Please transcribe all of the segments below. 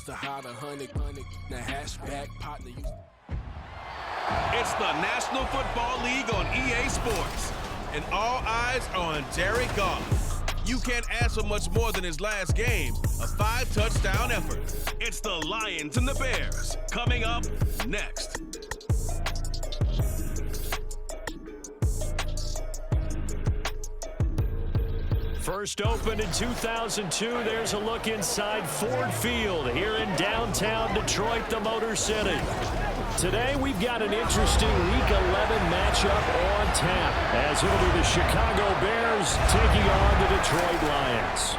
to hide 100, the hatchback partner. It's the National Football League on EA Sports, and all eyes are on Jared Goff. You can't ask for much more than his last game, a 5-touchdown effort. It's the Lions and the Bears, coming up next. First opened in 2002, there's a look inside Ford Field here in downtown Detroit, the Motor City. Today, we've got an interesting Week 11 matchup on tap, as it'll be the Chicago Bears taking on the Detroit Lions.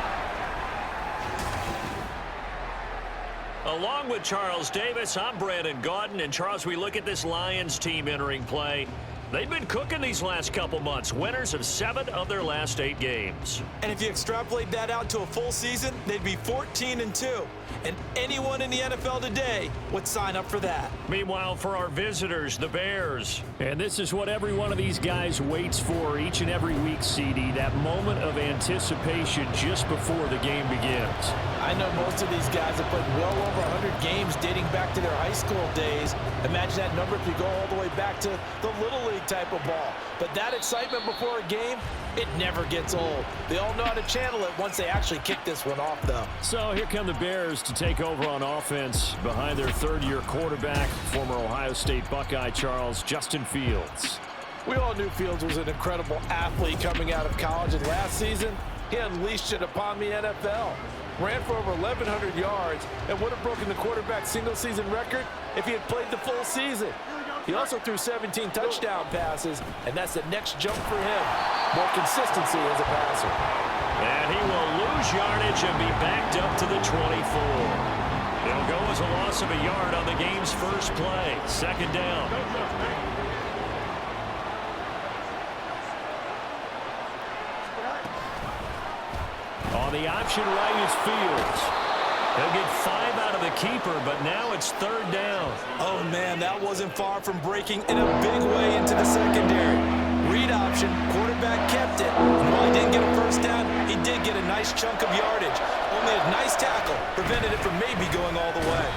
Along with Charles Davis, I'm Brandon Gaudin. And Charles, we look at this Lions team entering play. They've been cooking these last couple months, winners of 7 of their last 8 games. And if you extrapolate that out to a full season, they'd be 14-2. And anyone in the NFL today would sign up for that. Meanwhile, for our visitors, the Bears. And this is what every one of these guys waits for each and every week, CD, that moment of anticipation just before the game begins. I know most of these guys have played well over 100 games dating back to their high school days. Imagine that number if you go all the way back to the Little League type of ball. But that excitement before a game, it never gets old. They all know how to channel it once they actually kick this one off, though. So here come the Bears to take over on offense behind their third-year quarterback, former Ohio State Buckeye Justin Fields. We all knew Fields was an incredible athlete coming out of college, and last season, he unleashed it upon the NFL. Ran for over 1,100 yards and would have broken the quarterback's single-season record if he had played the full season. He also threw 17 touchdown passes, and that's the next jump for him. More consistency as a passer. And he will lose yardage and be backed up to the 24. It'll go as a loss of a yard on the game's first play. Second down. On the option right is Fields. He'll get 5 out of the keeper, but now it's third down. Oh, man, that wasn't far from breaking in a big way into the secondary. Read option, quarterback kept it. And while he didn't get a first down, he did get a nice chunk of yardage. Only a nice tackle prevented it from maybe going all the way.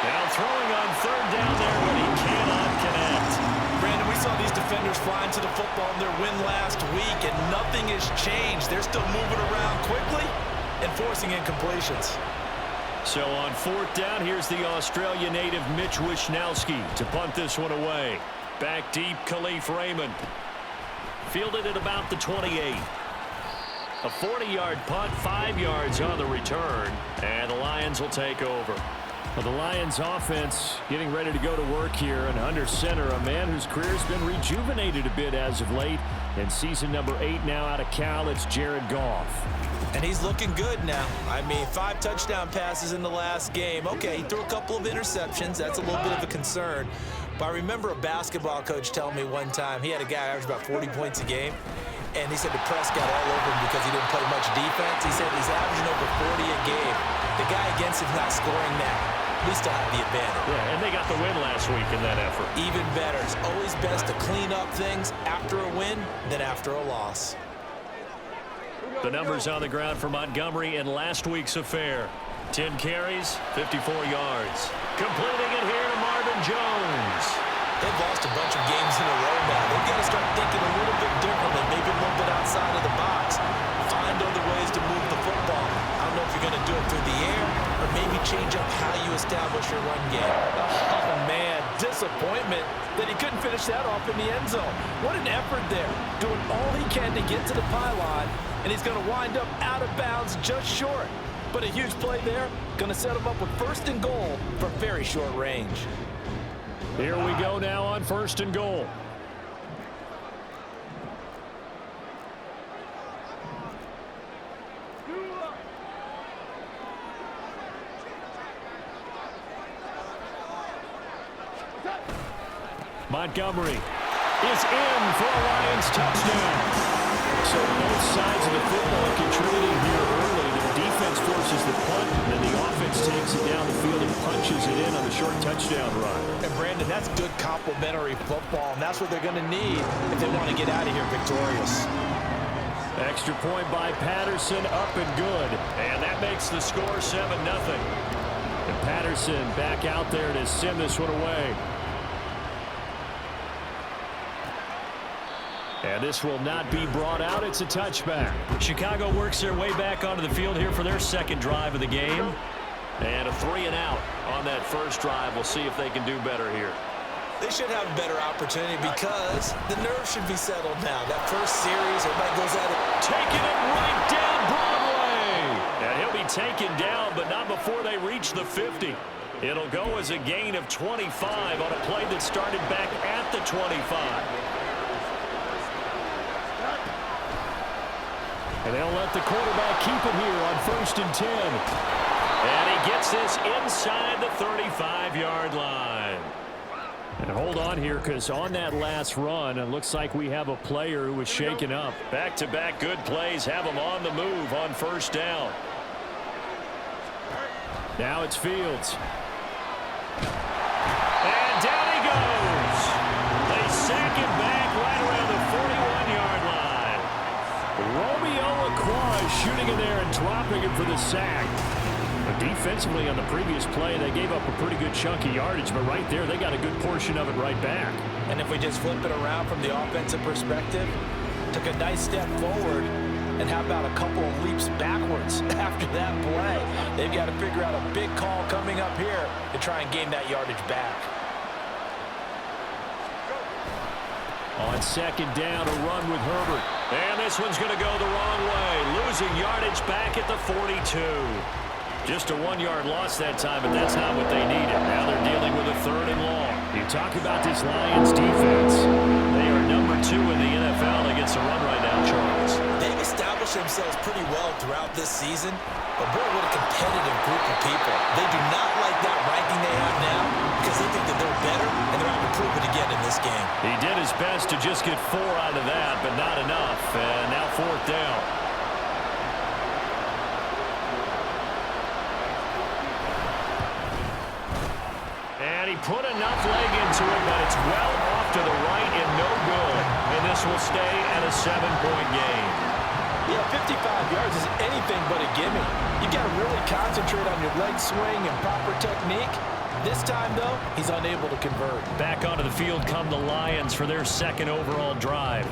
Now throwing on third down there, but he cannot connect. Brandon, we saw these defenders flying to the football in their win last week, and nothing has changed. They're still moving around quickly and forcing incompletions. So on fourth down, here's the Australia native Mitch Wishnowsky to punt this one away. Back deep, Khalif Raymond. Fielded at about the 28. A 40-yard punt, 5 yards on the return, and the Lions will take over. Well, the Lions offense getting ready to go to work here, and under center, a man whose career's been rejuvenated a bit as of late. In season number 8 now out of Cal, it's Jared Goff. And he's looking good now. I mean, 5 touchdown passes in the last game. Okay, he threw a couple of interceptions. That's a little bit of a concern. But I remember a basketball coach telling me one time, he had a guy average about 40 points a game, and he said the press got all over him because he didn't play much defense. He said he's averaging over 40 a game. The guy against him's not scoring now. At least to have the advantage. Yeah, and they got the win last week in that effort. Even better. It's always best to clean up things after a win than after a loss. The numbers on the ground for Montgomery in last week's affair. 10 carries, 54 yards. Completing it here to Marvin Jones. They've lost a bunch of games in a row now. They've got to start thinking a little bit differently, maybe a little bit outside of the box. Find other ways to move the football. I don't know if you're going to do it through the air or maybe change up how you establish your run game. Oh, man, disappointment that he couldn't finish that off in the end zone. What an effort there, doing all he can to get to the pylon, and he's going to wind up out of bounds just short. But a huge play there, going to set him up with first and goal from very short range. Here we go now on first and goal. Montgomery is in for a Lions touchdown. So both sides of the football contributing here early. The defense forces the punt, and then the offense takes it down the field and punches it in on the short touchdown run. And Brandon, that's good complementary football, and that's what they're going to need if they want to get out of here victorious. Extra point by Patterson, up and good. And that makes the score 7-0. The Patterson back out there to send this one away. And this will not be brought out. It's a touchback. Chicago works their way back onto the field here for their second drive of the game. And a 3-and-out on that first drive. We'll see if they can do better here. They should have a better opportunity because the nerves should be settled now. That first series, everybody goes at it. Taking it right down Broadway. And he'll be taken down, but not before they reach the 50. It'll go as a gain of 25 on a play that started back at the 25. And they'll let the quarterback keep it here on 1st and 10. And he gets this inside the 35-yard line. And hold on here, because on that last run, it looks like we have a player who was shaken up. Back-to-back good plays have him on the move on 1st down. Now it's Fields. And down he goes. They sack him back right around the 41-yard line. Romeo Okwara is shooting in there and dropping him for the sack. Defensively on the previous play, they gave up a pretty good chunk of yardage, but right there, they got a good portion of it right back. And if we just flip it around from the offensive perspective, took a nice step forward, and how about a couple of leaps backwards after that play? They've got to figure out a big call coming up here to try and gain that yardage back. On 2nd down, a run with Herbert. And this one's going to go the wrong way, losing yardage back at the 42. Just a 1-yard loss that time, but that's not what they needed. Now they're dealing with a 3rd and long. You talk about this Lions defense. They are number 2 in the NFL against the run right now, Charles. They've established themselves pretty well throughout this season, but boy, what a competitive group of people. They do not like that ranking they have now because they think that they're better, and they're out to prove it again in this game. He did his best to just get 4 out of that, but not enough. And now 4th down. He put enough leg into it, but it's well off to the right and no good. And this will stay at a 7-point game. Yeah, 55 yards is anything but a gimme. You got to really concentrate on your leg swing and proper technique. This time, though, he's unable to convert. Back onto the field come the Lions for their 2nd overall drive.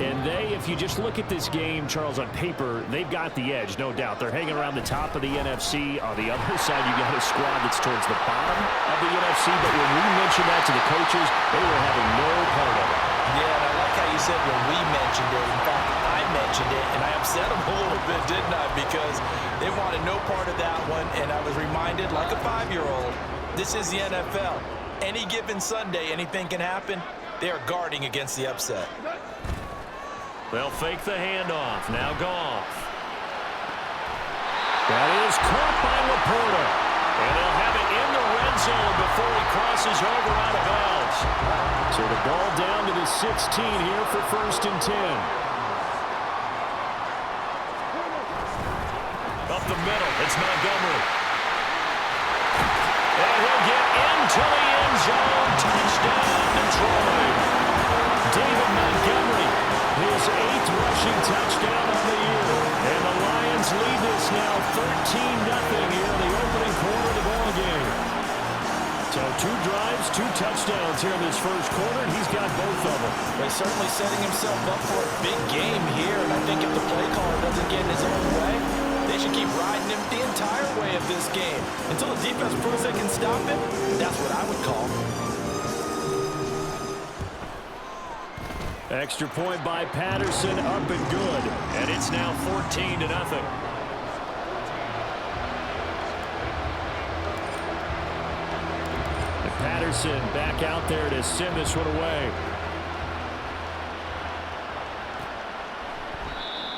And if you just look at this game, Charles, on paper, they've got the edge, no doubt. They're hanging around the top of the NFC. On the other side, you got a squad that's towards the bottom of the NFC. But when we mentioned that to the coaches, they were having no part of it. Yeah, and I like how you said when we mentioned it. In fact, I mentioned it, and I upset them a little bit, didn't I? Because they wanted no part of that one, and I was reminded, like a 5-year-old, this is the NFL. Any given Sunday, anything can happen. They are guarding against the upset. They'll fake the handoff. Now Goff. That is caught by Laporta. And they'll have it in the red zone before he crosses over out of bounds. So the ball down to the 16 here for 1st and 10. Up the middle, it's Montgomery. And he'll get into the end zone. Touchdown, Detroit. David Montgomery, his 8th rushing touchdown of the year. And the Lions lead this now 13-0 here in the opening quarter of the ballgame. So 2 drives, 2 touchdowns here in this first quarter, and he's got both of them. He's certainly setting himself up for a big game here, and I think if the play caller doesn't get in his own way, they should keep riding him the entire way of this game. Until the defense proves they can stop him, that's what I would call. Extra point by Patterson, up and good. And it's now 14-0. And Patterson back out there to send this one away.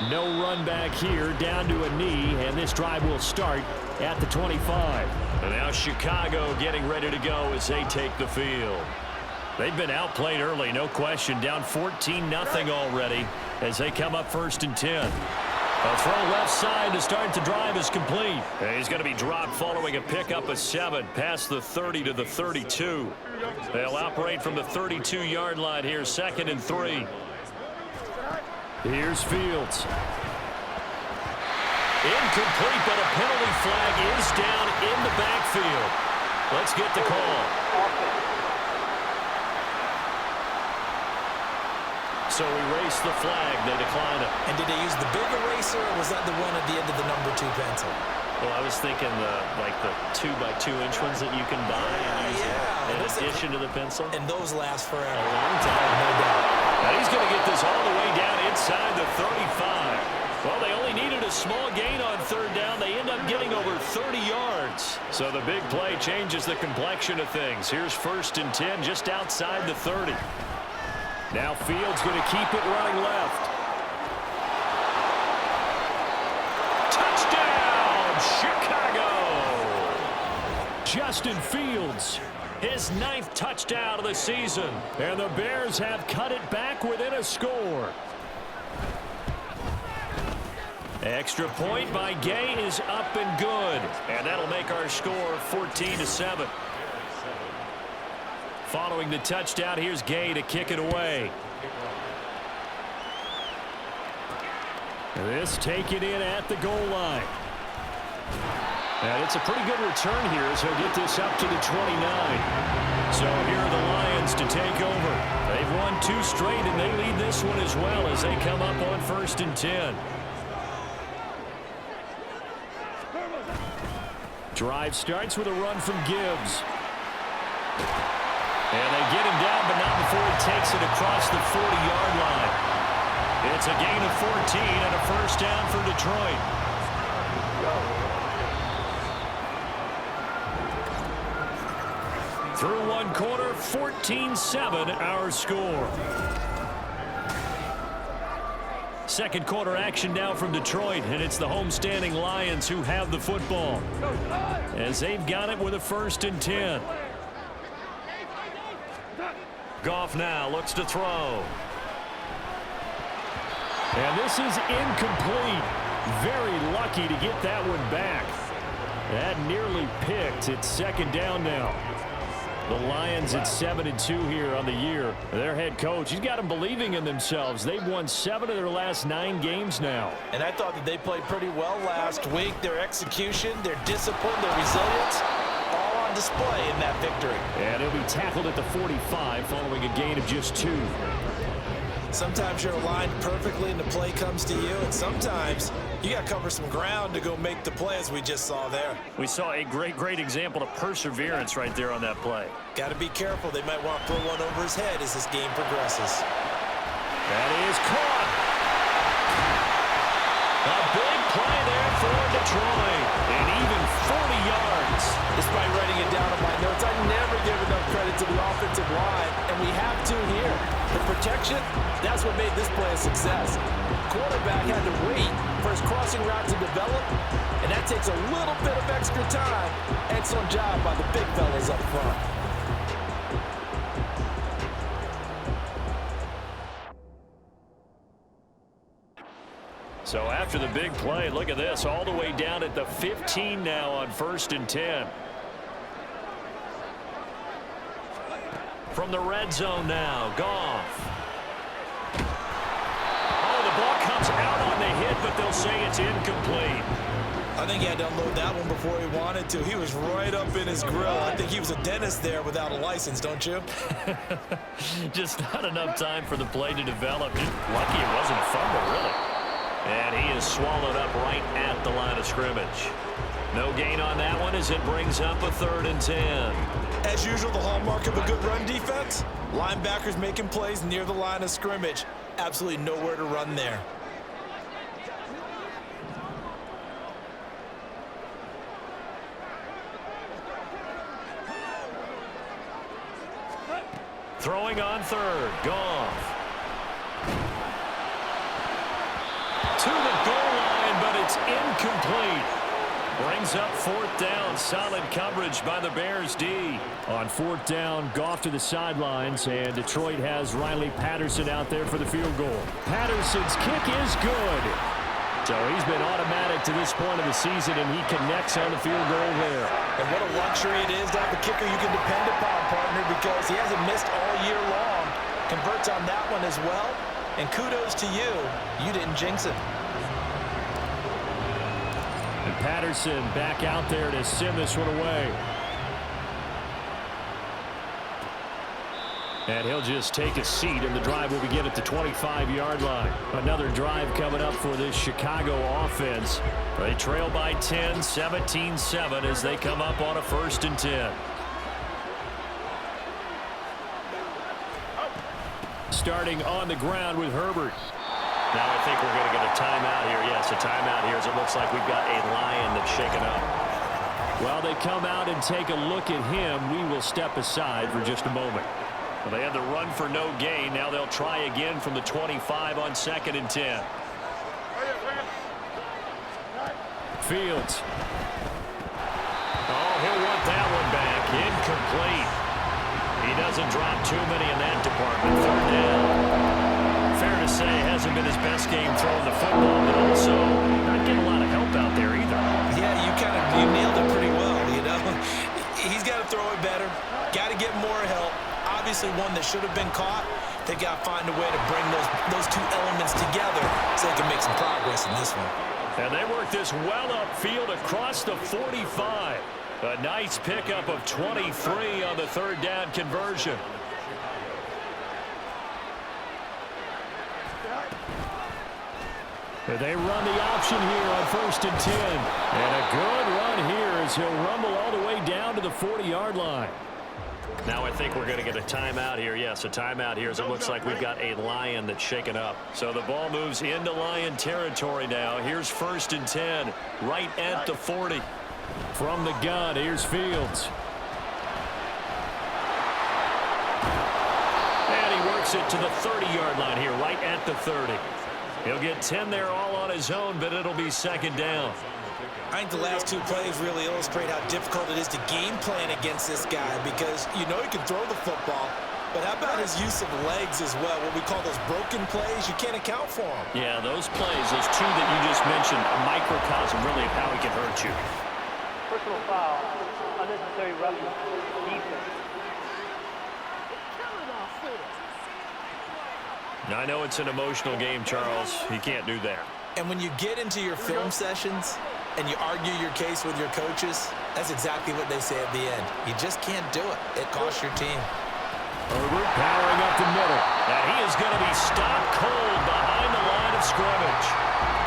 No run back here, down to a knee, and this drive will start at the 25. And now Chicago getting ready to go as they take the field. They've been outplayed early, no question. Down 14-0 already as they come up 1st and 10. A throw left side to start the drive is complete. And he's going to be dropped following a pickup of 7 past the 30 to the 32. They'll operate from the 32-yard line here, 2nd and 3. Here's Fields. Incomplete, but a penalty flag is down in the backfield. Let's get the call. So erase the flag. They decline it. And did they use the big eraser, or was that the one at the end of the number 2 pencil? Well, I was thinking the 2x2-inch ones that you can buy in addition to the pencil. And those last forever. A long time. No doubt. Now he's going to get this all the way down inside the 35. Well, they only needed a small gain on 3rd down. They end up getting over 30 yards. So the big play changes the complexion of things. Here's 1st and 10 just outside the 30. Now Fields going to keep it running left. Touchdown, Chicago! Justin Fields, his 9th touchdown of the season. And the Bears have cut it back within a score. Extra point by Gay is up and good. And that'll make our score 14-7. Following the touchdown, here's Gay to kick it away. This taken in at the goal line. And it's a pretty good return here as he'll get this up to the 29. So here are the Lions to take over. They've won 2 straight, and they lead this one as well as they come up on 1st and 10. Drive starts with a run from Gibbs. And they get him down, but not before he takes it across the 40-yard line. It's a gain of 14 and a 1st down for Detroit. Through 1 quarter, 14-7 our score. 2nd quarter action now from Detroit, and it's the homestanding Lions who have the football as they've got it with a 1st and 10. Goff now looks to throw. And this is incomplete. Very lucky to get that one back. That nearly picked. It's 2nd down now. The Lions at 7-2 here on the year. Their head coach, he's got them believing in themselves. They've won 7 of their last 9 games now. And I thought that they played pretty well last week. Their execution, their discipline, their resilience, all on display in that victory. And he'll be tackled at the 45 following a gain of just 2. Sometimes you're aligned perfectly and the play comes to you, and sometimes you got to cover some ground to go make the play, as we just saw there. We saw a great example of perseverance right there on that play. Got to be careful. They might want to throw one over his head as this game progresses. That is caught. A big play there for Detroit, and even 40 yards. Despite writing it down on my notes, I never give enough credit to the offensive line, and we have to here. The protection, that's what made this play a success. Quarterback had to wait for his crossing route to develop, and that takes a little bit of extra time. Excellent job by the big fellas up front. So after the big play, look at this, all the way down at the 15 now on 1st and 10. From the red zone now, Goff. Oh, the ball comes out on the hit, but they'll say it's incomplete. I think he had to unload that one before he wanted to. He was right up in his grill. I think he was a dentist there without a license, don't you? Just not enough time for the play to develop. Just lucky it wasn't a fumble, really. And he is swallowed up right at the line of scrimmage. No gain on that one as it brings up a 3rd and 10. As usual, the hallmark of a good run defense, linebackers making plays near the line of scrimmage. Absolutely nowhere to run there. Throwing on 3rd, Goff. To the goal line, but it's incomplete. Brings up 4th down. Solid coverage by the Bears D. On 4th down, Goff to the sidelines, and Detroit has Riley Patterson out there for the field goal. Patterson's kick is good. So he's been automatic to this point of the season, and he connects on the field goal there. And what a luxury it is to have a kicker you can depend upon, partner, because he hasn't missed all year long. Converts on that one as well. And kudos to you. You didn't jinx it. And Patterson back out there to send this one away. And he'll just take a seat, and the drive will begin at the 25-yard line. Another drive coming up for this Chicago offense. They trail by 10, 17-7 as they come up on a 1st and 10. Starting on the ground with Herbert. Now I think we're going to get a timeout here. Yes, a timeout here as it looks like we've got a Lion that's shaken up. While they come out and take a look at him, we will step aside for just a moment. Well, they had the run for no gain. Now they'll try again from the 25 on 2nd and 10. Fields. Oh, he'll want that one back. Incomplete. He doesn't drop too many in that department. 3rd down. Fair to say, hasn't been his best game throwing the football, but also not getting a lot of help out there either. Yeah, you nailed it pretty well, you know. He's got to throw it better. Got to get more help. Obviously one that should have been caught. They got to find a way to bring those two elements together so they can make some progress in this one. And they work this well upfield across the 45. A nice pickup of 23 on the 3rd down conversion. They run the option here on 1st and 10. And a good run here as he'll rumble all the way down to the 40-yard line. Now I think we're going to get a timeout here. Yes, a timeout here as it looks like we've got a Lion that's shaken up. So the ball moves into Lion territory now. Here's 1st and 10, right at the 40. From the gun, here's Fields. And he works it to the 30-yard line here, right at the 30. He'll get 10 there all on his own, but it'll be 2nd down. I think the last 2 plays really illustrate how difficult it is to game plan against this guy because you know he can throw the football, but how about his use of legs as well, what we call those broken plays? You can't account for them. Yeah, those plays, those 2 that you just mentioned, a microcosm really of how he can hurt you. Personal foul, unnecessary roughness, defense. Now, I know it's an emotional game, Charles. He can't do that. And when you get into your film sessions and you argue your case with your coaches, that's exactly what they say at the end. You just can't do it. It costs your team. Herbert powering up the middle. And he is going to be stopped cold behind the line of scrimmage.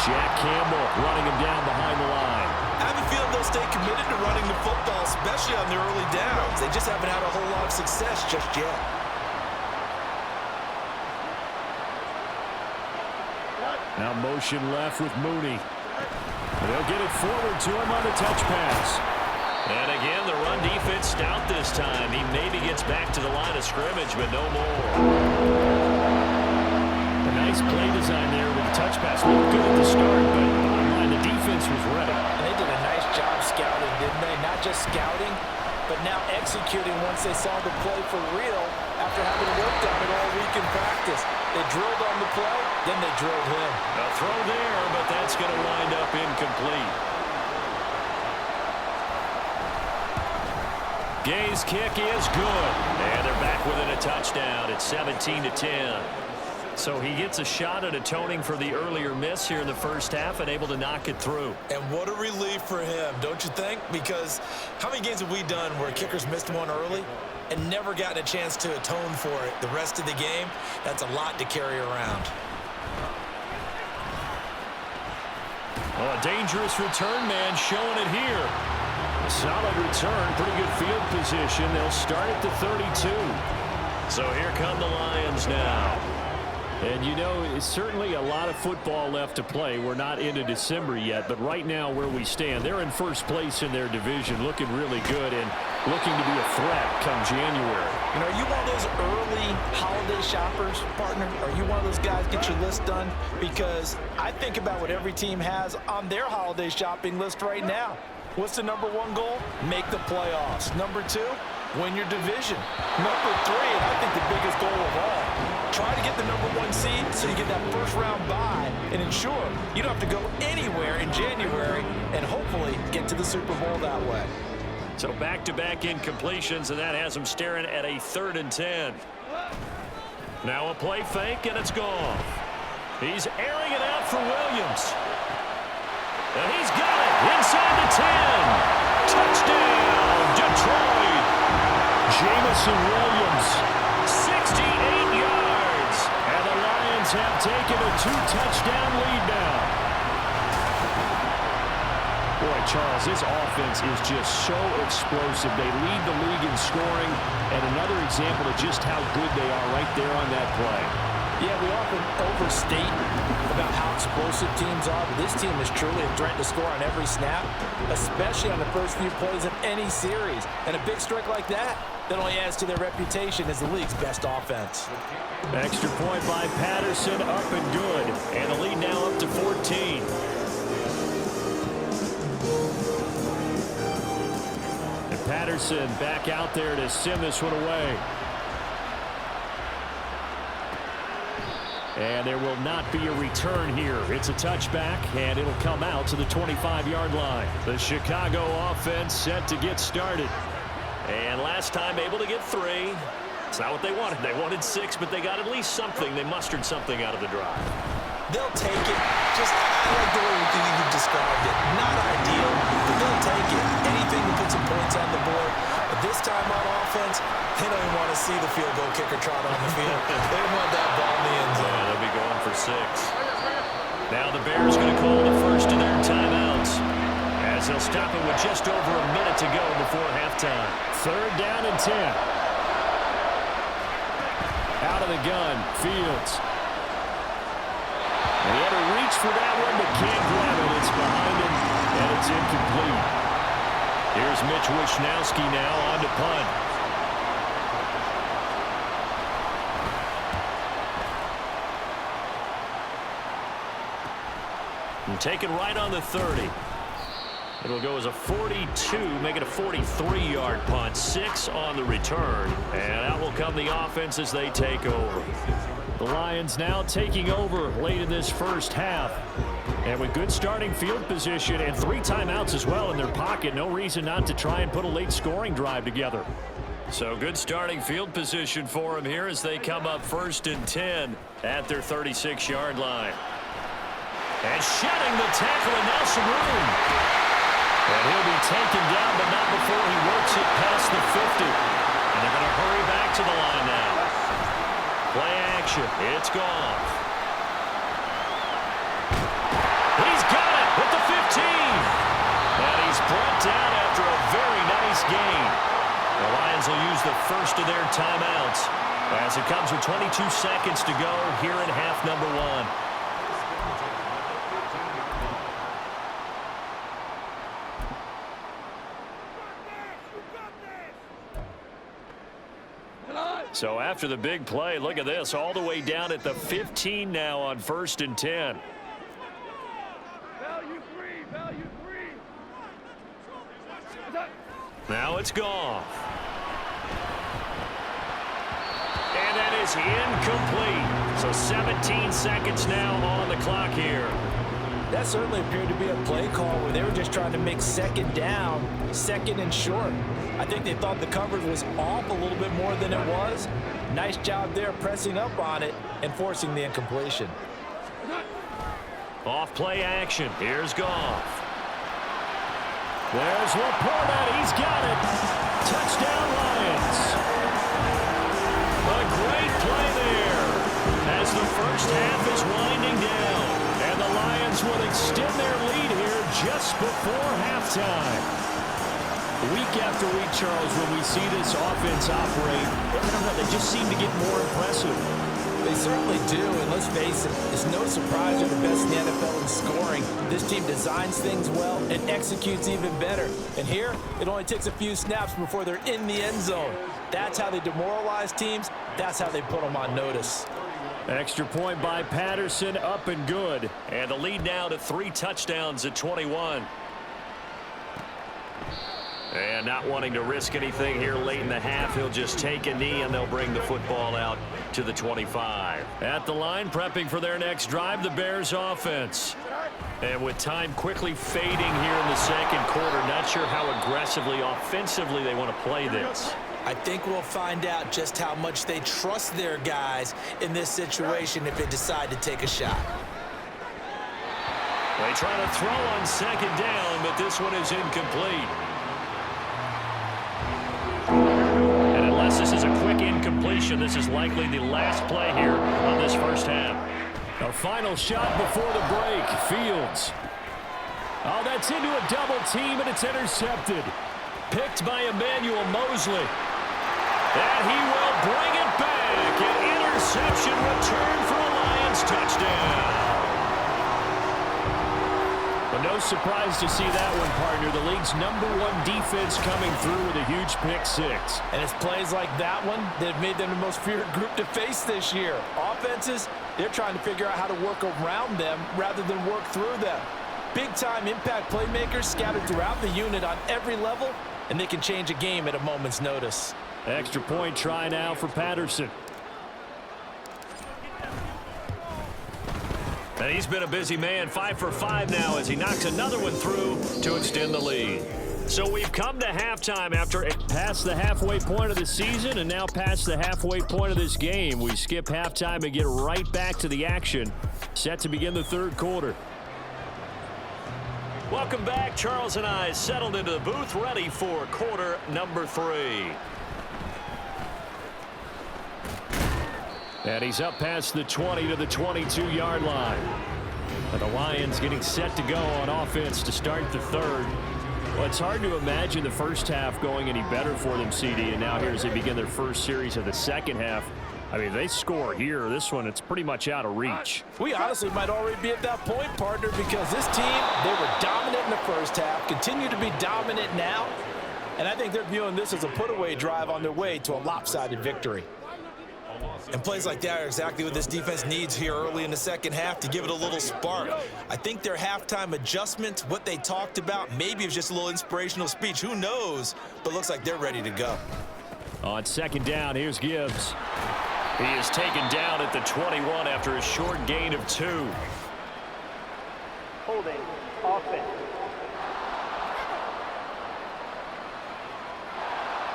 Jack Campbell running him down behind the line. I have a feeling they'll stay committed to running the football, especially on their early downs. They just haven't had a whole lot of success just yet. Now motion left with Mooney. They'll get it forward to him on the touch pass. And again, the run defense stout this time. He maybe gets back to the line of scrimmage, but no more. A nice play design there with the touch pass. Looked good at the start, but bottom line, the defense was ready. And they did a nice job scouting, didn't they? Not just scouting, but now executing once they saw the play for real after having worked on it all week in practice. They drilled on the play, then they drilled him. A throw there, but that's going to wind up incomplete. Gay's kick is good. And they're back within a touchdown. It's 17-10. So he gets a shot at atoning for the earlier miss here in the first half and able to knock it through. And what a relief for him, don't you think? Because how many games have we done where kickers missed one early and never gotten a chance to atone for it the rest of the game? That's a lot to carry around. Well, a dangerous return man showing it here. A solid return, pretty good field position. They'll start at the 32. So here come the Lions now. And, you know, it's certainly a lot of football left to play. We're not into December yet, but right now where we stand, they're in first place in their division, looking really good and looking to be a threat come January. You know, are you one of those early holiday shoppers, partner? Are you one of those guys get your list done? Because I think about what every team has on their holiday shopping list right now. What's the number one goal? Make the playoffs. Number two, win your division. Number three, and I think the biggest goal of all, try to get the number one seed so you get that first round bye and ensure you don't have to go anywhere in January and hopefully get to the Super Bowl that way. So back-to-back incompletions, and that has them staring at a 3rd and 10. Now a play fake, and it's gone. He's airing it out for Williams. And he's got it inside the 10. Touchdown, Detroit. Jamison Williams, 66 Lions have taken a 2-touchdown lead now. Boy, Charles, this offense is just so explosive. They lead the league in scoring, and another example of just how good they are right there on that play. Yeah, we often overstate about how explosive teams are, but this team is truly a threat to score on every snap, especially on the first few plays of any series. And a big strike like that only adds to their reputation as the league's best offense. Extra point by Patterson, up and good. And the lead now up to 14. And Patterson back out there to send this one away. And there will not be a return here. It's a touchback, and it'll come out to the 25-yard line. The Chicago offense set to get started. And last time able to get 3. It's not what they wanted. They wanted 6, but they got at least something. They mustered something out of the drive. They'll take it. Just I like the way you described it. Not ideal, but they'll take it. Anything to put some points on the board. But this time on offense, they don't even want to see the field goal kicker trot on the field. They want that ball in the end zone. Yeah, they'll be going for 6. Now the Bears going to call the first of their timeouts, as they'll stop it with just over a minute to go before halftime. 3rd down and 10. Out of the gun, Fields. And he had to reach for that one, but can't grab it. It's behind him, and it's incomplete. Here's Mitch Wishnowski now on to punt. And taken right on the 30. It'll go as a 42, make it a 43-yard punt. 6 on the return. And out will come the offense as they take over. The Lions now taking over late in this first half. And with good starting field position and 3 timeouts as well in their pocket, no reason not to try and put a late scoring drive together. So good starting field position for them here as they come up 1st and 10 at their 36-yard line. And shedding the tackle, and now some room. And he'll be taken down, but not before he works it past the 50. And they're going to hurry back to the line now. Play action. It's gone. He's got it with the 15. And he's brought down after a very nice gain. The Lions will use the first of their timeouts as it comes with 22 seconds to go here in half number 1. So after the big play, look at this, all the way down at the 15 now on 1st and 10. Value three. Now it's gone. And that is incomplete. So 17 seconds now on the clock here. That certainly appeared to be a play call where they were just trying to make 2nd down, 2nd and short. I think they thought the coverage was off a little bit more than it was. Nice job there pressing up on it and forcing the incompletion. Off play action. Here's Goff. There's Laporta. He's got it. Touchdown Lions. A great play there as the first half is winding down. And the Lions will extend their lead here just before halftime. Week after week, Charles, when we see this offense operate, I don't know, they just seem to get more impressive. They certainly do, and let's face it, it's no surprise they're the best in the NFL in scoring. This team designs things well and executes even better. And here, it only takes a few snaps before they're in the end zone. That's how they demoralize teams. That's how they put them on notice. Extra point by Patterson, up and good. And the lead now to 3 touchdowns at 21. And not wanting to risk anything here late in the half, he'll just take a knee and they'll bring the football out to the 25. At the line, prepping for their next drive, the Bears offense. And with time quickly fading here in the second quarter, not sure how aggressively, offensively they want to play this. I think we'll find out just how much they trust their guys in this situation if they decide to take a shot. They try to throw on 2nd down, but this one is incomplete. And unless this is a quick incomplete, completion. This is likely the last play here on this first half. A final shot before the break. Fields. Oh, that's into a double team, and it's intercepted. Picked by Emmanuel Mosley. And he will bring it back. An interception return for a Lions touchdown. But no surprise to see that one, partner. The league's #1 defense coming through with a huge pick six. And it's plays like that one that have made them the most feared group to face this year. Offenses, they're trying to figure out how to work around them rather than work through them. Big-time impact playmakers scattered throughout the unit on every level, and they can change a game at a moment's notice. Extra point try now for Patterson. And he's been a busy man, 5 for 5 now as he knocks another one through to extend the lead. So we've come to halftime after it passed the halfway point of the season and now past the halfway point of this game. We skip halftime and get right back to the action. Set to begin the third quarter. Welcome back. Charles and I settled into the booth, ready for quarter number 3. And he's up past the 20 to the 22-yard line. And the Lions getting set to go on offense to start the third. Well, it's hard to imagine the first half going any better for them, CD. And now here as they begin their first series of the second half. I mean, they score here. This one, it's pretty much out of reach. We honestly might already be at that point, partner, because this team, they were dominant in the first half, continue to be dominant now. And I think they're viewing this as a put-away drive on their way to a lopsided victory. And plays like that are exactly what this defense needs here early in the second half to give it a little spark. I think their halftime adjustments, what they talked about, maybe it was just a little inspirational speech. Who knows? But looks like they're ready to go. On second down, here's Gibbs. He is taken down at the 21 after a short gain of 2. Holding. Offense.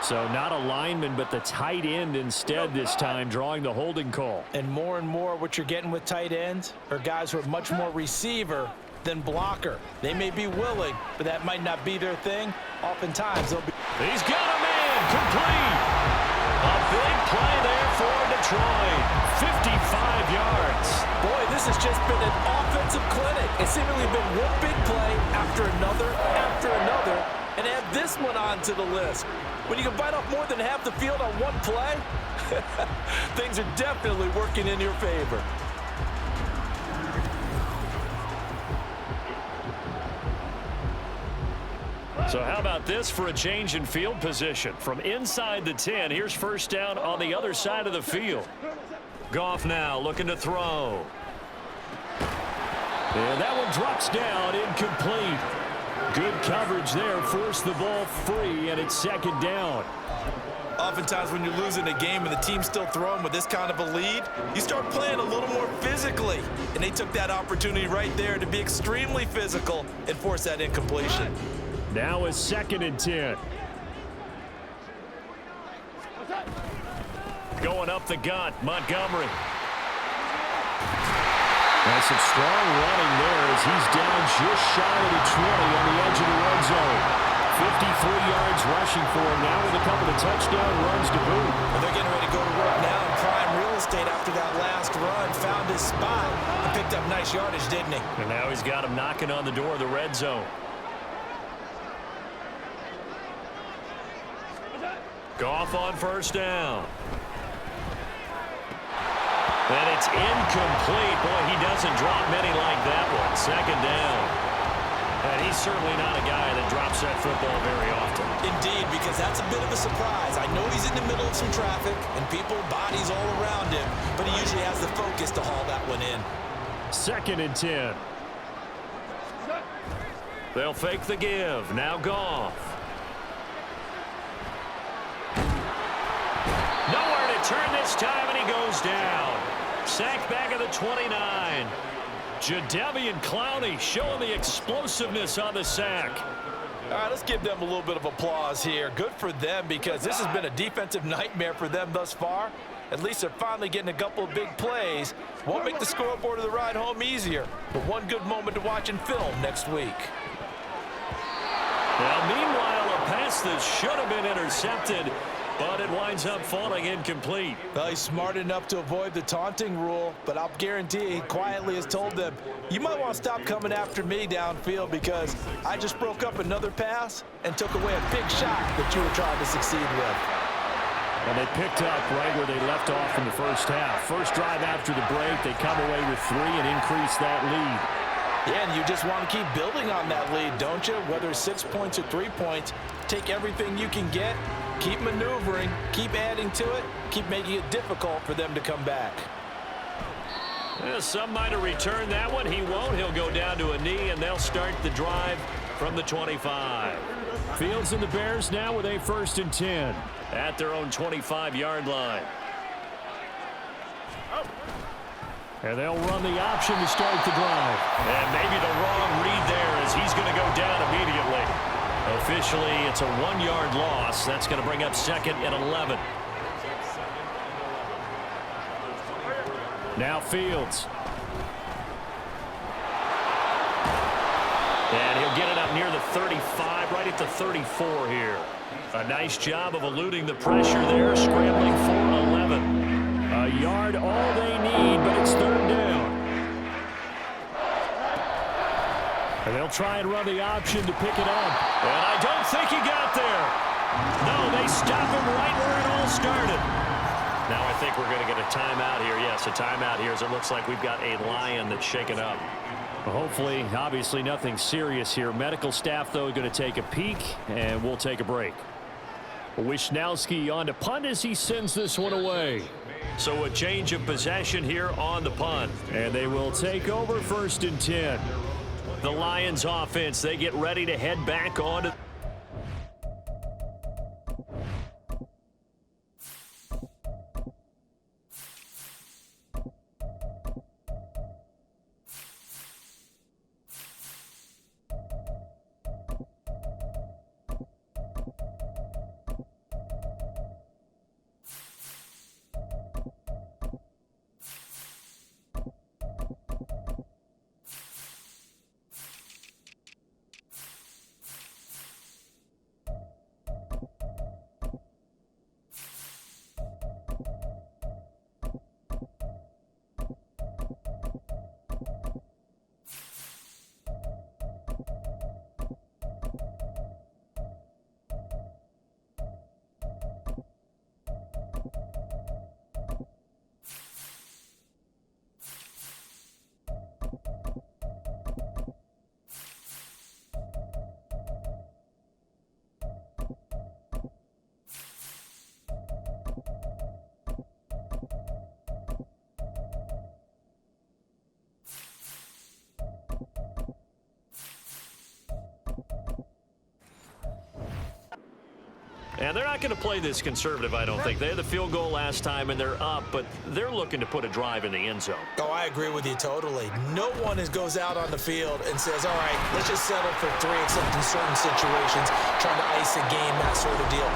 So not a lineman, but the tight end instead this time, drawing the holding call. And more what you're getting with tight ends are guys who are much more receiver than blocker. They may be willing, but that might not be their thing. Oftentimes, they'll be... He's got a man, complete. A big play there for Detroit. 55 yards. Boy, this has just been an offensive clinic. It's seemingly been one big play after another, and add this one onto the list. When you can bite off more than half the field on one play, things are definitely working in your favor. So how about this for a change in field position? From inside the 10, here's first down on the other side of the field. Goff now looking to throw. And that one drops down, incomplete. Good coverage there, forced the ball free, and it's second down. Oftentimes when you're losing a game and the team's still throwing with this kind of a lead, you start playing a little more physically. And they took that opportunity right there to be extremely physical and force that incompletion. Now is second and 10. Going up the gut, Montgomery. That's some strong running there as he's down just shy of the 20 on the edge of the red zone. 53 yards rushing for him now with a couple of touchdown runs to boot. Well, they're getting ready to go to work now in prime real estate after that last run. Found his spot and picked up nice yardage, didn't he? And now he's got him knocking on the door of the red zone. Goff on first down. And it's incomplete. Boy, he doesn't drop many like that one. Second down. And he's certainly not a guy that drops that football very often. Indeed, because that's a bit of a surprise. I know he's in the middle of some traffic and people, bodies all around him, but he usually has the focus to haul that one in. Second and 10. They'll fake the give. Now Goff. Nowhere to turn this time, and he goes down. Sacked back at the 29. Jadeveon Clowney showing the explosiveness on the sack. All right, let's give them a little bit of applause here. Good for them because this has been a defensive nightmare for them thus far. At least they're finally getting a couple of big plays. Won't make the scoreboard of the ride home easier, but one good moment to watch in film next week. Now, meanwhile, a pass that should have been intercepted but it winds up falling incomplete. Well, he's smart enough to avoid the taunting rule, but I'll guarantee he quietly has told them, you might want to stop coming after me downfield because I just broke up another pass and took away a big shot that you were trying to succeed with. And they picked up right where they left off in the first half. First drive after the break, they come away with 3 and increase that lead. Yeah, and you just want to keep building on that lead, don't you? Whether it's 6 points or 3 points, take everything you can get, keep maneuvering, keep adding to it, keep making it difficult for them to come back. Yeah, some might have returned that one. He won't. He'll go down to a knee, and they'll start the drive from the 25. Fields and the Bears now with a 1st and 10 at their own 25-yard line. And they'll run the option to start the drive. And maybe the wrong read there as he's going to go down immediately. Officially, it's a 1-yard loss. That's going to bring up 2nd and 11. Now Fields. And he'll get it up near the 35, right at the 34 here. A nice job of eluding the pressure there, scrambling for 11. A yard all they need, but it's 3rd down. And they'll try and run the option to pick it up. And I don't think he got there. No, they stop him right where it all started. Now I think we're going to get a timeout here. Yes, a timeout here as it looks like we've got a Lion that's shaken up. Well, hopefully, obviously nothing serious here. Medical staff, though, going to take a peek, and we'll take a break. Wishnowski on to punt as he sends this one away. So a change of possession here on the punt. And they will take over 1st and 10. The Lions offense, they get ready to head back on to... And they're not going to play this conservative, I don't think. They had the field goal last time, and they're up, but they're looking to put a drive in the end zone. Oh, I agree with you totally. No one goes out on the field and says, all right, let's just settle for 3, except in certain situations, trying to ice a game, that sort of deal.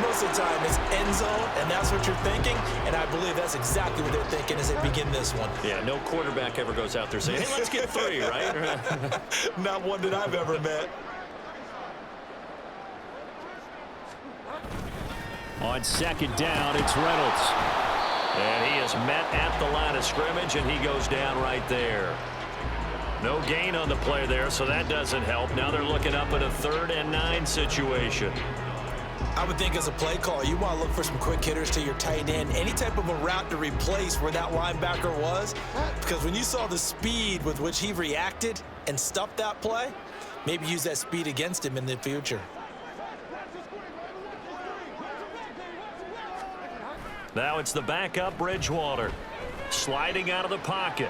Most of the time, it's end zone, and that's what you're thinking, and I believe that's exactly what they're thinking as they begin this one. Yeah, no quarterback ever goes out there saying, hey, let's get 3, right? Not one that I've ever met. On 2nd down, it's Reynolds. And he is met at the line of scrimmage, and he goes down right there. No gain on the play there, so that doesn't help. Now they're looking up at a 3rd and 9 situation. I would think as a play call, you want to look for some quick hitters to your tight end. Any type of a route to replace where that linebacker was. Because when you saw the speed with which he reacted and stuffed that play, maybe use that speed against him in the future. Now it's the backup Bridgewater. Sliding out of the pocket.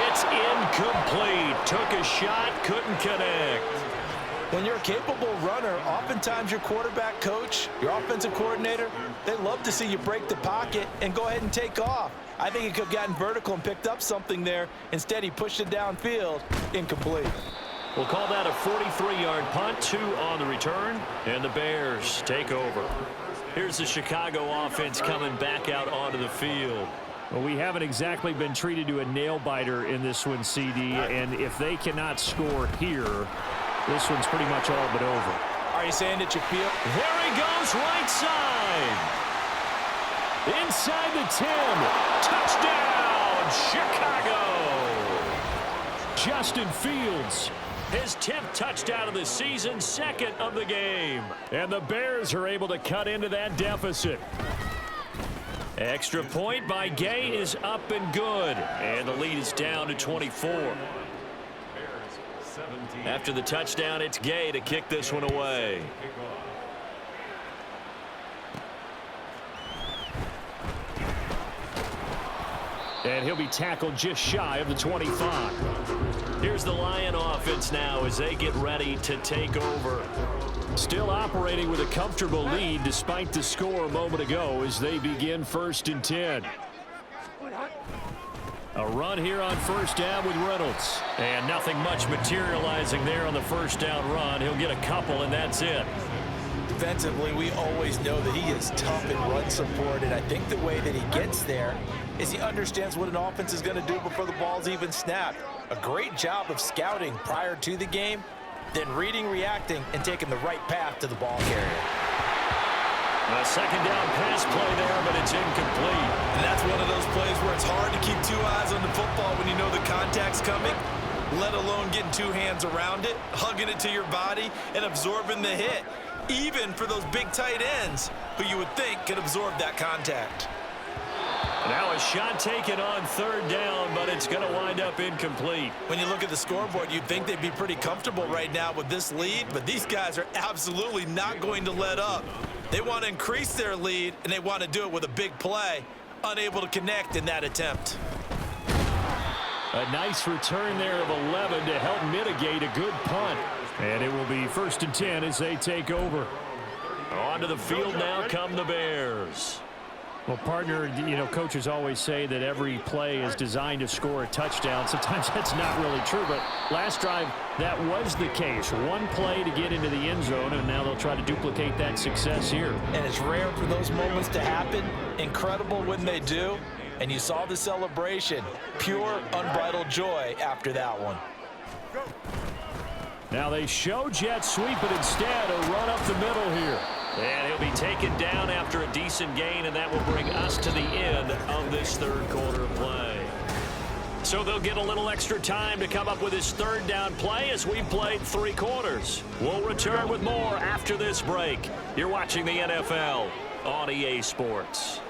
It's incomplete. Took a shot, couldn't connect. When you're a capable runner, oftentimes your quarterback coach, your offensive coordinator, they love to see you break the pocket and go ahead and take off. I think he could have gotten vertical and picked up something there. Instead, he pushed it downfield. Incomplete. We'll call that a 43-yard punt, 2 on the return, and the Bears take over. Here's the Chicago offense coming back out onto the field. Well, we haven't exactly been treated to a nail-biter in this one, CD, and if they cannot score here, this one's pretty much all but over. I Sorry saying it, you feel. There he goes, right side. Inside the 10. Touchdown, Chicago. Justin Fields, his 10th touchdown of the season, 2nd of the game. And the Bears are able to cut into that deficit. Extra point by Gay is up and good. And the lead is down to 24. After the touchdown, it's Gay to kick this one away. And he'll be tackled just shy of the 25. Here's the Lion offense now as they get ready to take over. Still operating with a comfortable lead despite the score a moment ago as they begin 1st and 10. A run here on 1st down with Reynolds. And nothing much materializing there on the 1st down run. He'll get a couple, and that's it. Defensively, we always know that he is tough in run support, and I think the way that he gets there is he understands what an offense is going to do before the ball's even snapped. A great job of scouting prior to the game, then reading, reacting, and taking the right path to the ball carrier. A 2nd down pass play there, but it's incomplete. And that's one of those plays where it's hard to keep 2 eyes on the football when you know the contact's coming, let alone getting 2 hands around it, hugging it to your body, and absorbing the hit, even for those big tight ends who you would think could absorb that contact. Now a shot taken on 3rd down, but it's going to wind up incomplete. When you look at the scoreboard, you'd think they'd be pretty comfortable right now with this lead, but these guys are absolutely not going to let up. They want to increase their lead, and they want to do it with a big play, unable to connect in that attempt. A nice return there of 11 to help mitigate a good punt. And it will be 1st and 10 as they take over. Onto the field now come the Bears. Well, partner, you know, coaches always say that every play is designed to score a touchdown. Sometimes that's not really true, but last drive, that was the case. One play to get into the end zone, and now they'll try to duplicate that success here. And it's rare for those moments to happen. Incredible when they do. And you saw the celebration. Pure, unbridled joy after that one. Now they show jet sweep, but instead a run up the middle here. And he'll be taken down after a decent gain, and that will bring us to the end of this 3rd quarter play. So they'll get a little extra time to come up with his 3rd down play as we played 3 quarters. We'll return with more after this break. You're watching the NFL on EA Sports.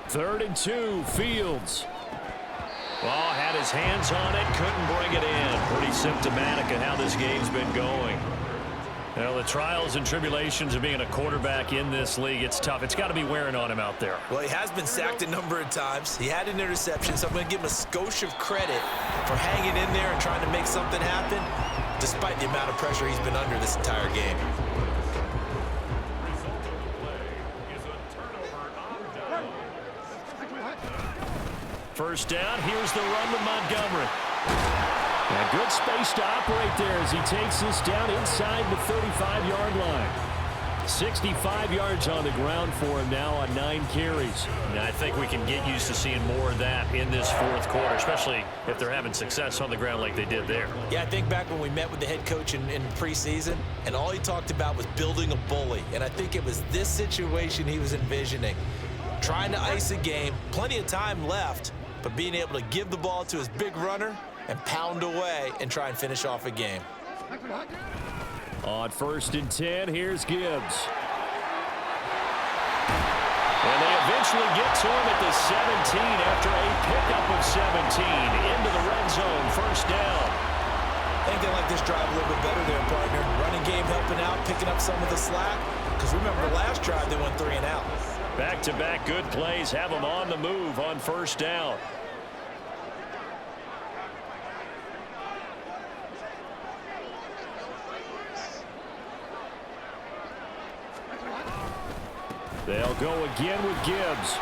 3rd and 2, Fields. Well, had his hands on it, couldn't bring it in. Pretty symptomatic of how this game's been going. You know, the trials and tribulations of being a quarterback in this league, it's tough. It's got to be wearing on him out there. Well, he has been sacked a number of times. He had an interception, so I'm going to give him a skosh of credit for hanging in there and trying to make something happen, despite the amount of pressure he's been under this entire game. First down, here's the run with Montgomery. And good space to operate there as he takes this down inside the 35-yard line. 65 yards on the ground for him now on 9 carries. And I think we can get used to seeing more of that in this 4th quarter, especially if they're having success on the ground like they did there. Yeah, I think back when we met with the head coach in preseason, and all he talked about was building a bully. And I think it was this situation he was envisioning. Trying to ice a game, plenty of time left, but being able to give the ball to his big runner and pound away and try and finish off a game. On 1st and 10, here's Gibbs. And they eventually get to him at the 17 after a pickup of 17 into the red zone. 1st down. I think they like this drive a little bit better there, partner. Running game helping out, picking up some of the slack. Because remember, the last drive they went 3 and out. Back-to-back good plays have them on the move on 1st down. They'll go again with Gibbs.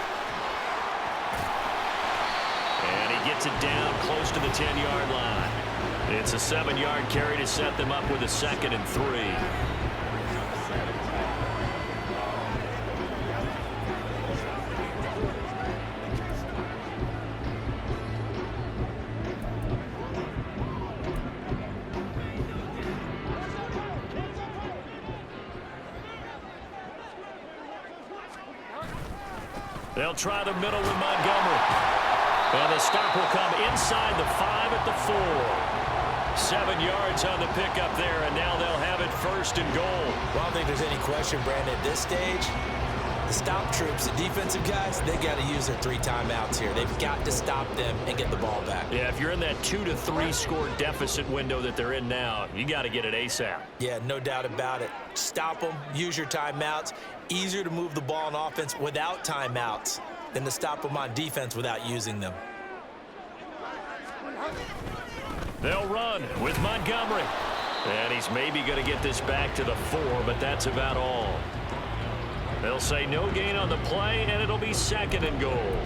And he gets it down close to the 10-yard line. It's a 7-yard carry to set them up with a 2nd and 3. They'll try the middle with Montgomery. And the stop will come inside the 5 at the 4. 7 yards on the pickup there, and now they'll have it 1st and goal. Well, I don't think there's any question, Brandon, at this stage. The stop troops, the defensive guys, they got to use their 3 timeouts here. They've got to stop them and get the ball back. Yeah, if you're in that 2 to 3 score deficit window that they're in now, you got to get it ASAP. Yeah, no doubt about it. Stop them, use your timeouts. Easier to move the ball on offense without timeouts than to stop them on defense without using them. They'll run with Montgomery. And he's maybe going to get this back to the 4, but that's about all. They'll say no gain on the play, and it'll be 2nd and goal.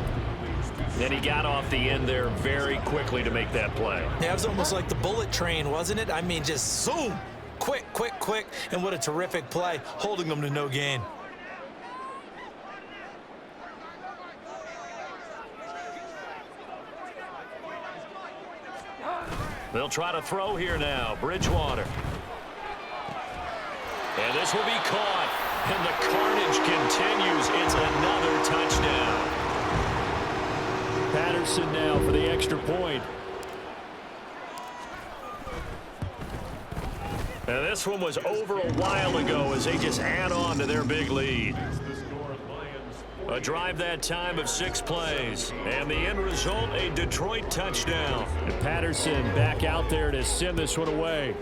And he got off the end there very quickly to make that play. Yeah, it was almost like the bullet train, wasn't it? I mean, just zoom. Quick, quick, quick. And what a terrific play, holding them to no gain. They'll try to throw here now. Bridgewater. And this will be caught. And the carnage continues. It's another touchdown. Patterson now for the extra point. And this one was over a while ago as they just add on to their big lead. A drive that time of 6 plays. And the end result, a Detroit touchdown. And Patterson back out there to send this one away.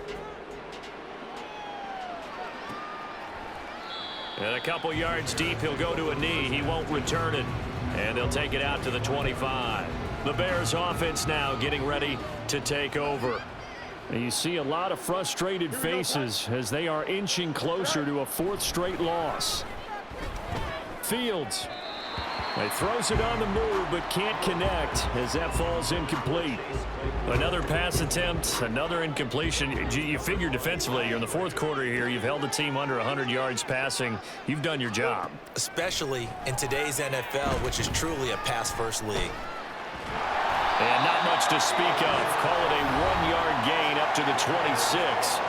And a couple yards deep, he'll go to a knee. He won't return it. And they'll take it out to the 25. The Bears offense now getting ready to take over. And you see a lot of frustrated faces as they are inching closer to a 4th straight loss. Fields. He throws it on the move but can't connect as that falls incomplete. Another pass attempt, another incompletion. You figure defensively, you're in the 4th quarter here. You've held the team under 100 yards passing. You've done your job. Especially in today's NFL, which is truly a pass-first league. And not much to speak of. Call it a 1-yard gain up to the 26.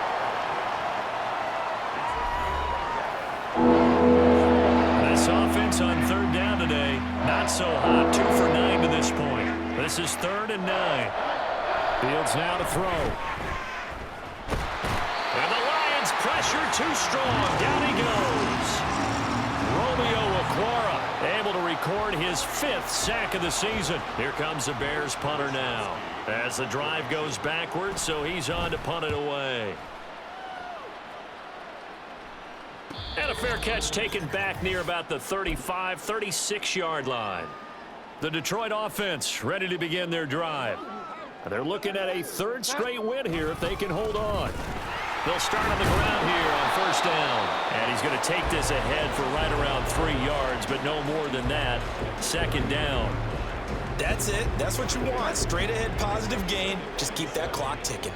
This offense on 3rd down today, not so hot. 2 for 9 to this point. This is 3rd and 9. Fields now to throw. And the Lions pressure too strong. Down he goes. Romeo Okwara able to record his 5th sack of the season. Here comes the Bears punter now. As the drive goes backwards, so he's on to punt it away. And a fair catch taken back near about the 35, 36-yard line. The Detroit offense ready to begin their drive. They're looking at a 3rd straight win here if they can hold on. They'll start on the ground here on 1st down. And he's going to take this ahead for right around 3 yards, but no more than that. 2nd down. That's it. That's what you want. Straight ahead positive gain. Just keep that clock ticking.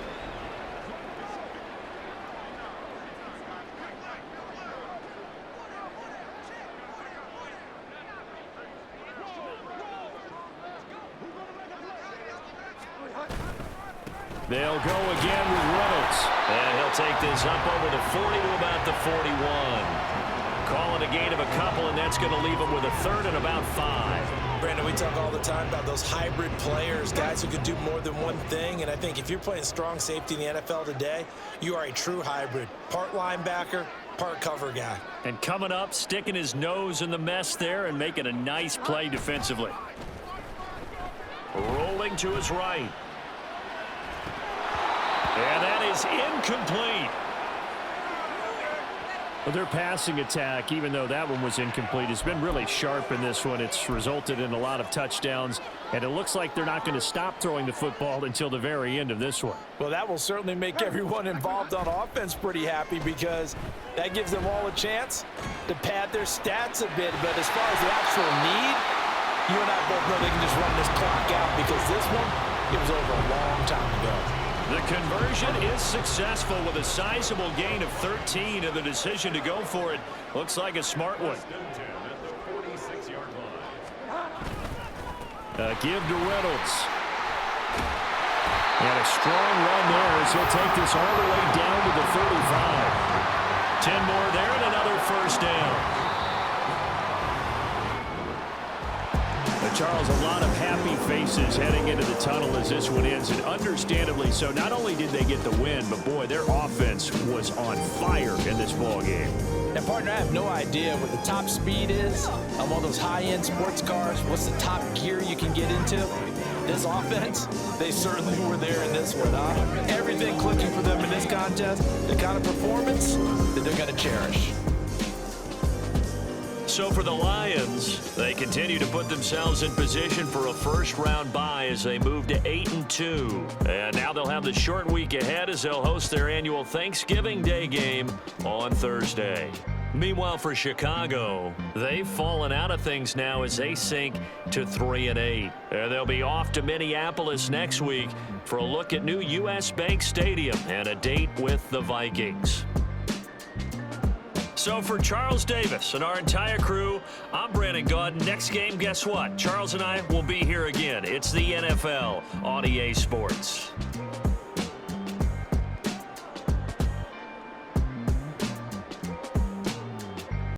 They'll go again with Reynolds. And he'll take this up over the 40 to about the 41. Call it a gain of a couple, and that's going to leave him with a 3rd and about 5. Brandon, we talk all the time about those hybrid players, guys who can do more than one thing. And I think if you're playing strong safety in the NFL today, you are a true hybrid. Part linebacker, part cover guy. And coming up, sticking his nose in the mess there and making a nice play defensively. Rolling to his right. And that is incomplete. Well, their passing attack, even though that one was incomplete, has been really sharp in this one. It's resulted in a lot of touchdowns, and it looks like they're not going to stop throwing the football until the very end of this one. Well, that will certainly make everyone involved on offense pretty happy because that gives them all a chance to pad their stats a bit. But as far as the actual need, you and I both know they can just run this clock out because this one, it was over a long time ago. The conversion is successful with a sizable gain of 13, and the decision to go for it looks like a smart one. Give to Reynolds. And a strong run there as he'll take this all the way down to the 35. 10 more there and another 1st down. Charles, a lot of happy faces heading into the tunnel as this one ends, and understandably so. Not only did they get the win, but boy, their offense was on fire in this ball game. And partner, I have no idea what the top speed is on one of those high-end sports cars. What's the top gear you can get into? This offense, they certainly were there in this one. Everything clicking for them in this contest, the kind of performance that they're going to cherish. So for the Lions, they continue to put themselves in position for a first-round bye as they move to 8-2. And now they'll have the short week ahead as they'll host their annual Thanksgiving Day game on Thursday. Meanwhile, for Chicago, they've fallen out of things now as they sink to 3-8. And they'll be off to Minneapolis next week for a look at new U.S. Bank Stadium and a date with the Vikings. So for Charles Davis and our entire crew, I'm Brandon Gaudin. Next game, guess what? Charles and I will be here again. It's the NFL on EA Sports.